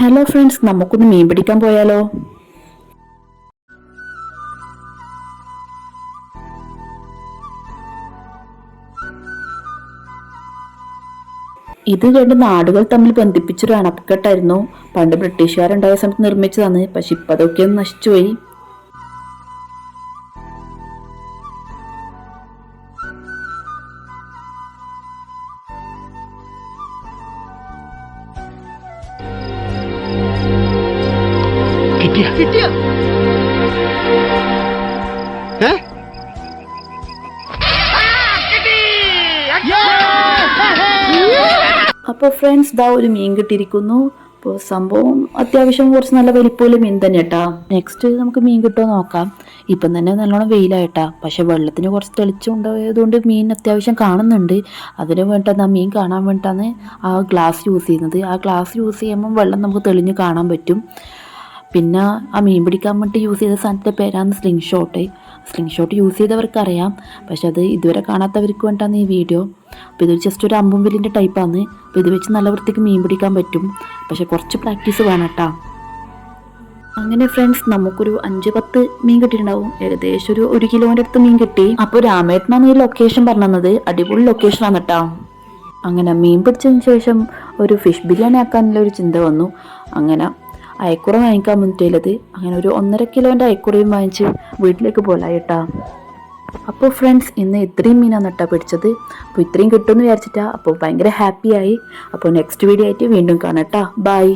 Hello friends, നമുക്കൊന്ന് മീൻ പിടിക്കാൻ പോയാലോ? ഇത് രണ്ട് നാടുകൾ തമ്മിൽ ബന്ധിപ്പിച്ചൊരു അണക്കെട്ടായിരുന്നു. പണ്ട് ബ്രിട്ടീഷുകാരുണ്ടായ സമയത്ത് നിർമ്മിച്ചതാണ്. പക്ഷെ ഇപ്പൊ അതൊക്കെ ഒന്ന് നശിച്ചുപോയി. കിട്ടിയ അപ്പോൾ ഫ്രണ്ട്സ്, ഇതാ ഒരു മീൻ കിട്ടിയിരിക്കുന്നു. അപ്പോൾ സംഭവം അത്യാവശ്യം കുറച്ച് നല്ല വലിപ്പമുള്ള മീൻ തന്നെ കേട്ടാ. നെക്സ്റ്റ് നമുക്ക് മീൻ കിട്ടുമോ നോക്കാം. ഇപ്പം തന്നെ നല്ലോണം വെയിലായിട്ടാ, പക്ഷെ വെള്ളത്തിന് കുറച്ച് തെളിച്ചുണ്ടായതുകൊണ്ട് മീൻ അത്യാവശ്യം കാണുന്നുണ്ട്. അതിന് വേണ്ടിയിട്ടാണ് മീൻ കാണാൻ വേണ്ടിയിട്ടാണ് ആ ഗ്ലാസ് യൂസ് ചെയ്യുന്നത്. ആ ഗ്ലാസ് യൂസ് ചെയ്യുമ്പം വെള്ളം നമുക്ക് തെളിഞ്ഞ് കാണാൻ പറ്റും. പിന്നെ ആ മീൻ പിടിക്കാൻ വേണ്ടി യൂസ് ചെയ്ത സാധനത്തിൻ്റെ പേരാണ് slingshot. Slingshot use ചെയ്തവർക്കറിയാം, പക്ഷെ അത് ഇതുവരെ കാണാത്തവർക്ക് വേണ്ടിയിട്ടാണ് ഈ വീഡിയോ. അപ്പോൾ ഇത് ജസ്റ്റ് ഒരു അമ്പും വില്ലിൻ്റെ ടൈപ്പാണ്. അപ്പോൾ ഇത് വെച്ച് നല്ല വൃത്തിക്ക് മീൻ പിടിക്കാൻ പറ്റും, പക്ഷെ കുറച്ച് പ്രാക്ടീസ് വേണം കേട്ടോ. അങ്ങനെ ഫ്രണ്ട്സ്, നമുക്കൊരു 5-10 മീൻ കിട്ടിയിട്ടുണ്ടാവും. ഏകദേശം ഒരു 1 കിലോൻ്റെ അടുത്ത് മീൻ കിട്ടി. അപ്പോൾ രാമേട്ടനാണ് ഈ ലൊക്കേഷൻ പറഞ്ഞത്. അടിപൊളി ലൊക്കേഷനാണ് കേട്ടോ. അങ്ങനെ മീൻ പിടിച്ചതിന് ശേഷം ഒരു ഫിഷ് ബിരിയാണി ആക്കാനുള്ള ഒരു ചിന്ത വന്നു. അങ്ങനെ അയക്കുറ വാങ്ങിക്കാൻ മുന്നിട്ടുള്ളത്. അങ്ങനെ ഒരു 1.5 കിലോൻ്റെ അയക്കുറയും വാങ്ങിച്ച് വീട്ടിലേക്ക് പോലായിട്ടാ. അപ്പോൾ ഫ്രണ്ട്സ്, ഇന്ന് ഇത്രയും മീനാണ് കേട്ടോ പിടിച്ചത്. അപ്പോൾ ഇത്രയും കിട്ടുമെന്ന് വിചാരിച്ചിട്ടാ. അപ്പോൾ ഭയങ്കര ഹാപ്പിയായി. അപ്പോൾ നെക്സ്റ്റ് വീഡിയോ ആയിട്ട് വീണ്ടും കാണാം കേട്ടോ. ബൈ.